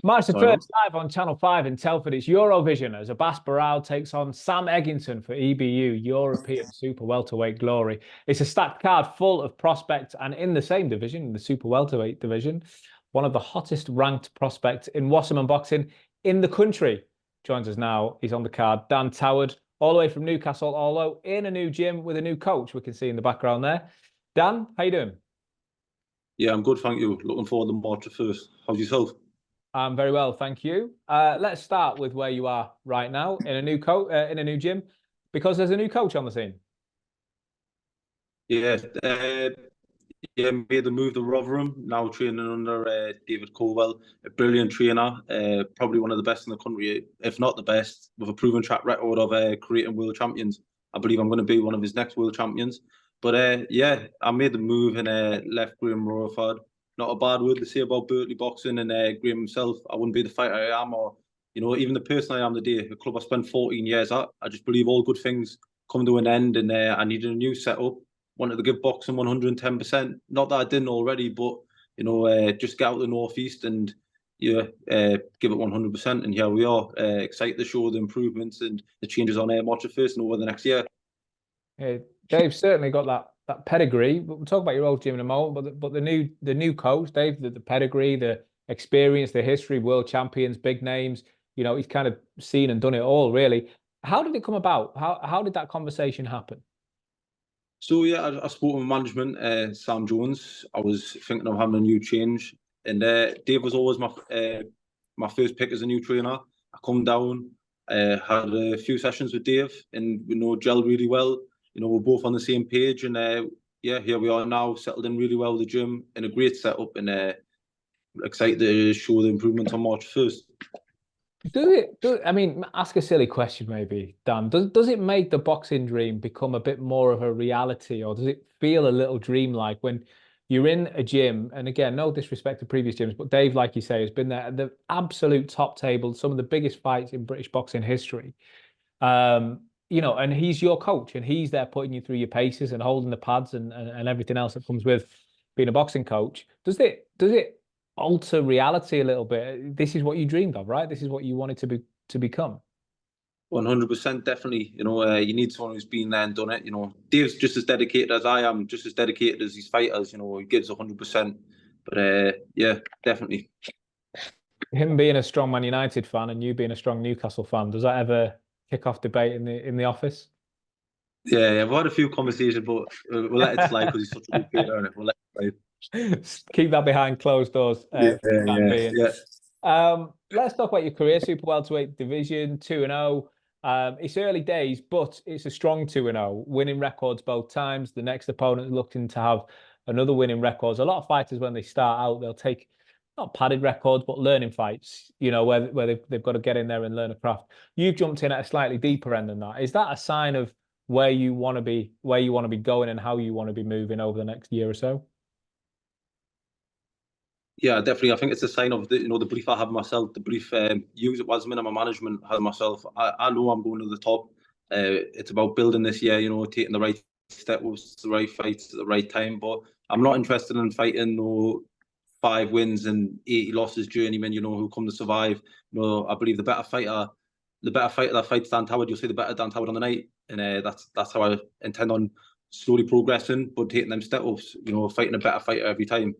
March the Sorry, man. 1st, live on Channel 5 in Telford. It's Eurovision as Abbas Baral takes on Sam Eggington for EBU, European Super Welterweight Glory. It's a stacked card full of prospects, and in the same division, the Super Welterweight division, one of the hottest ranked prospects in Wasserman boxing in the country joins us now. He's on the card. Dan Toward, all the way from Newcastle, although in a new gym with a new coach, we can see in the background there. Dan, how you doing? Yeah, I'm good, thank you. Looking forward to March the 1st. How's yourself? I'm very well, thank you. Let's start with where you are right now in a new in a new gym, because there's a new coach on the scene. Yeah, made the move to Rotherham. Now training under David Coldwell, a brilliant trainer, probably one of the best in the country, if not the best, with a proven track record of creating world champions. I believe I'm going to be one of his next world champions. But yeah, I made the move and left Graham Rutherford. Not a bad word to say about Berkeley boxing and Graham himself. I wouldn't be the fighter I am, or even the person I am today. A club I spent 14 years at. I just believe all good things come to an end, and I needed a new setup. Wanted to give boxing 110%. Not that I didn't already, but just get out of the northeast and give it 100%. And here we are, excited to show the improvements and the changes on March the 1st and over the next year. Hey, Dave's certainly got that pedigree. But we'll talk about your old gym in a moment. But the new coach, Dave, the pedigree, the experience, the history, world champions, big names. He's kind of seen and done it all, really. How did it come about? How did that conversation happen? So yeah, I spoke with management, Sam Jones. I was thinking of having a new change, and Dave was always my first pick as a new trainer. I come down, had a few sessions with Dave, and gelled really well. We're both on the same page, and yeah, here we are now, settled in really well with the gym, in a great setup, and excited to show the improvement on March 1st. I mean, ask a silly question maybe, Dan. Does it make the boxing dream become a bit more of a reality, or does it feel a little dreamlike when you're in a gym? And again, no disrespect to previous gyms, but Dave, like you say, has been there at the absolute top table, some of the biggest fights in British boxing history. And he's your coach, and he's there putting you through your paces and holding the pads and everything else that comes with being a boxing coach. Does it alter reality a little bit? This is what you dreamed of, right? This is what you wanted to become. 100%, definitely. You need someone who's been there and done it. Dave's just as dedicated as I am, just as dedicated as his fighters. He gives 100%. But yeah, definitely. Him being a strong Man United fan and you being a strong Newcastle fan, does that ever kick off debate in the office? Yeah, we've had a few conversations, but we'll let it slide because he's such a good player, and we'll let it slide. Keep that behind closed doors. Yeah. Let's talk about your career. Super welterweight division, 2-0. It's early days, but it's a strong 2-0, winning records both times. The next opponent is looking to have another winning records. A lot of fighters, when they start out, they'll take not padded records, but learning fights, where they've got to get in there and learn a craft. You've jumped in at a slightly deeper end than that. Is that a sign of where you want to be going and how you want to be moving over the next year or so? Yeah, definitely. I think it's a sign of the belief I have in myself, the belief you at Wasserman and my management have in myself. I know I'm going to the top. It's about building this year, taking the right steps, the right fights at the right time. But I'm not interested in fighting 5 wins and 80 losses journeymen, who come to survive. I believe the better fighter that fights Dan Toward, you'll see the better Dan Toward on the night. And that's how I intend on slowly progressing, but taking them step-ups, fighting a better fighter every time.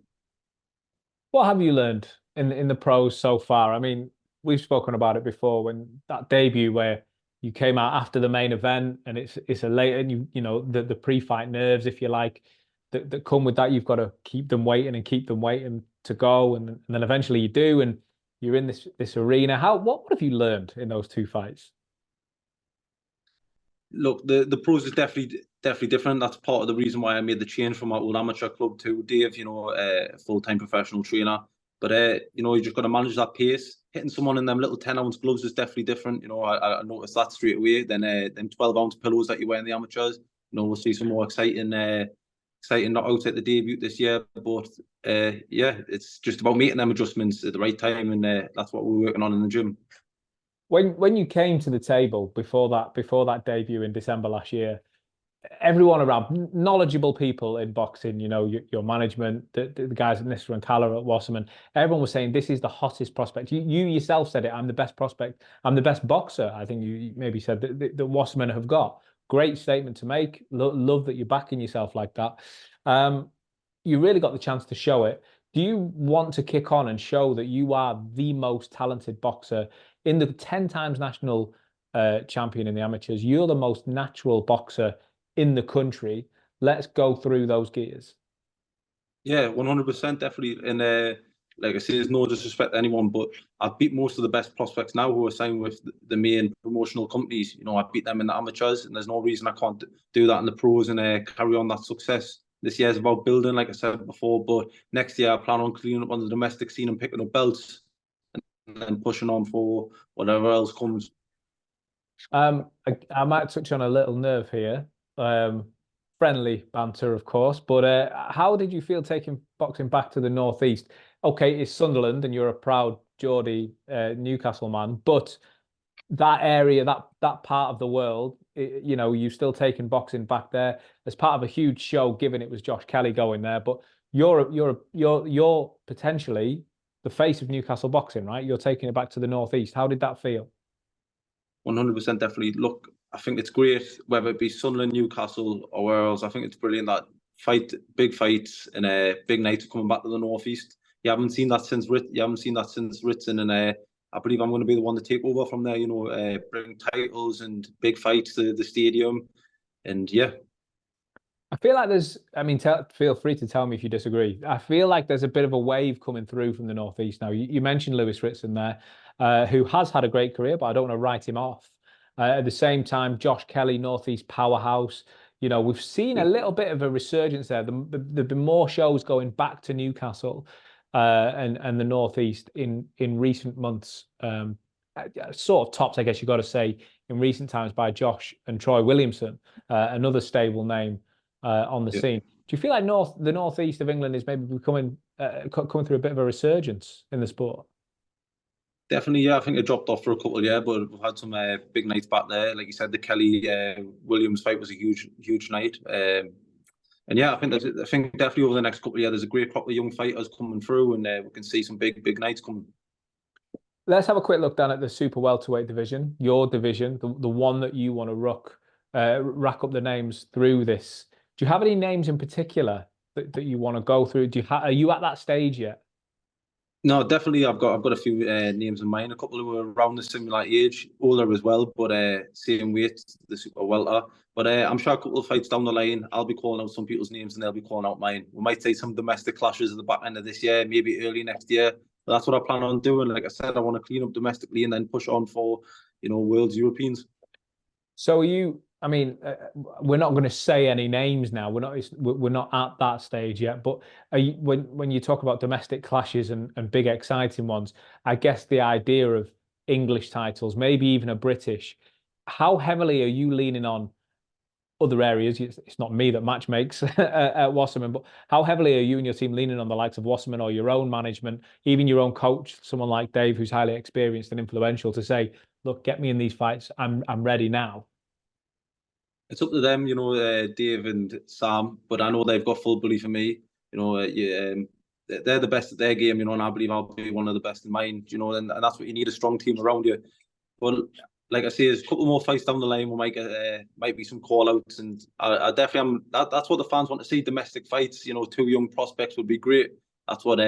What have you learned in the pros so far? I mean, we've spoken about it before, when that debut where you came out after the main event and it's a late, and the pre-fight nerves, if you like, that come with that. You've got to keep them waiting to go, and then eventually you do, and you're in this arena. What have you learned in those 2 fights? Look, the pros is definitely different. That's part of the reason why I made the change from my old amateur club to Dave, a full-time professional trainer. But you just got to manage that pace. Hitting someone in them little 10-ounce gloves is definitely different. I noticed that straight away. Then them 12-ounce pillows that you wear in the amateurs. We'll see some more exciting knockouts at the debut this year. But yeah, it's just about making them adjustments at the right time, and that's what we're working on in the gym. When you came to the table before that debut in December last year, everyone around, knowledgeable people in boxing, your management, the guys at Nister and Calla at Wasserman, everyone was saying this is the hottest prospect. You yourself said it. I'm the best prospect. I'm the best boxer. I think you maybe said that Wasserman have got. Great statement to make. Love that you're backing yourself like that. You really got the chance to show it. Do you want to kick on and show that you are the most talented boxer in the 10 times national champion in the amateurs? You're the most natural boxer in the country. Let's go through those gears. Yeah, 100% definitely. And like I say, there's no disrespect to anyone, but I've beat most of the best prospects now who are signed with the main promotional companies. I beat them in the amateurs, and there's no reason I can't do that in the pros and carry on that success. This year's about building, like I said before, but next year I plan on cleaning up on the domestic scene and picking up belts and then pushing on for whatever else comes. I might touch on a little nerve here. Friendly banter, of course, but how did you feel taking boxing back to the Northeast? Okay, it's Sunderland, and you're a proud Geordie Newcastle man, but that area, that part of the world, you've still taken boxing back there as part of a huge show, given it was Josh Kelly going there. But you're potentially the face of Newcastle boxing, right? You're taking it back to the Northeast. How did that feel? 100% definitely. Look, I think it's great, whether it be Sunderland, Newcastle, or where else. I think it's brilliant that big fights and big nights coming back to the Northeast. You haven't seen that since Ritson, and I believe I'm going to be the one to take over from there. Bring titles and big fights to the stadium, and yeah. I feel like feel free to tell me if you disagree. I feel like there's a bit of a wave coming through from the Northeast now. You mentioned Lewis Ritson there, who has had a great career, but I don't want to write him off. At the same time, Josh Kelly, Northeast powerhouse. We've seen a little bit of a resurgence there. There've been more shows going back to Newcastle and the Northeast in recent months. Sort of tops, I guess you got to say, in recent times by Josh and Troy Williamson, another stable name on the scene. Do you feel like the northeast of England is maybe becoming coming through a bit of a resurgence in the sport? Definitely, yeah. I think it dropped off for a couple of years, but we've had some big nights back there. Like you said, the Kelly Williams fight was a huge night. And yeah, I think definitely over the next couple of years, there's a great crop of young fighters coming through, and we can see some big nights coming. Let's have a quick look down at the super welterweight division, your division, the one that you want to rack up the names through this. Do you have any names in particular that you want to go through? Are you at that stage yet? No, definitely. I've got a few names in mind. A couple who are around the similar age, older as well, but same weight, the super welter. But I'm sure a couple of fights down the line, I'll be calling out some people's names and they'll be calling out mine. We might see some domestic clashes at the back end of this year, maybe early next year. But that's what I plan on doing. Like I said, I want to clean up domestically and then push on for, world's Europeans. So we're not going to say any names now. We're not at that stage yet. But when you talk about domestic clashes and big exciting ones, I guess the idea of English titles, maybe even a British, how heavily are you leaning on other areas? It's not me that match makes at Wasserman, but how heavily are you and your team leaning on the likes of Wasserman or your own management, even your own coach, someone like Dave, who's highly experienced and influential, to say, look, get me in these fights. I'm ready now. It's up to them, Dave and Sam. But I know they've got full belief in me. They're the best at their game, and I believe I'll be one of the best in mine. And that's what you need, a strong team around you. But like I say, there's a couple more fights down the line. We might be some call outs, and I definitely am. That's what the fans want to see: domestic fights. Two young prospects would be great. That's what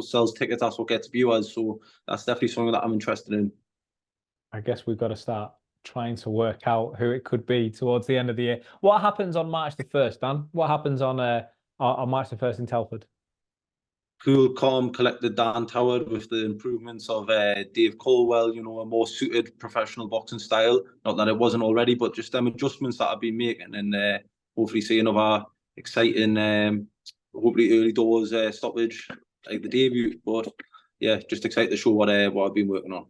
sells tickets. That's what gets viewers. So that's definitely something that I'm interested in. I guess we've got to start trying to work out who it could be towards the end of the year. What happens on March the 1st, Dan? What happens on March the 1st in Telford? Cool, calm, collected Dan Tower with the improvements of Dave Coldwell, a more suited professional boxing style. Not that it wasn't already, but just them adjustments that I've been making, and hopefully see another exciting, hopefully early doors stoppage like the debut. But yeah, just excited to show what I've been working on.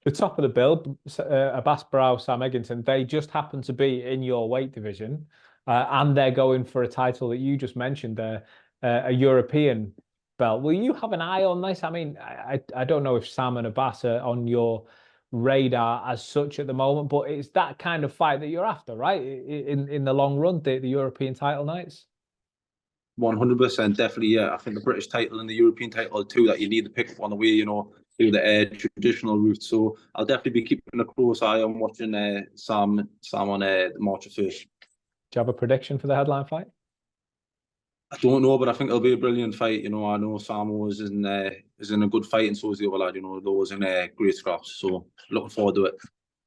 The top of the bill, Abbas Barrow, Sam Eggington, they just happen to be in your weight division, and they're going for a title that you just mentioned there, a European belt. Will you have an eye on this? I don't know if Sam and Abbas are on your radar as such at the moment, but it's that kind of fight that you're after, right? In the long run, the European title nights. 100%, definitely. Yeah, I think the British title and the European title too, that you need to pick up on the way, through the traditional route. So I'll definitely be keeping a close eye on watching Sam on the March of 1st. Do you have a prediction for the headline fight? I don't know, but I think it'll be a brilliant fight. I know Samo is in a good fight, and so is the other lad. Those in great scraps. So looking forward to it.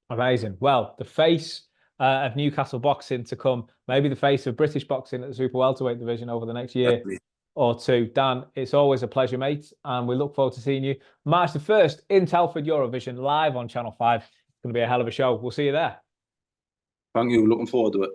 Amazing. Well, the face of Newcastle boxing to come, maybe the face of British boxing at the super welterweight division over the next year Definitely. or two. Dan, it's always a pleasure, mate, and we look forward to seeing you March the 1st in Telford, Eurovision, live on Channel 5. It's going to be a hell of a show. We'll see you there. Thank you. Looking forward to it.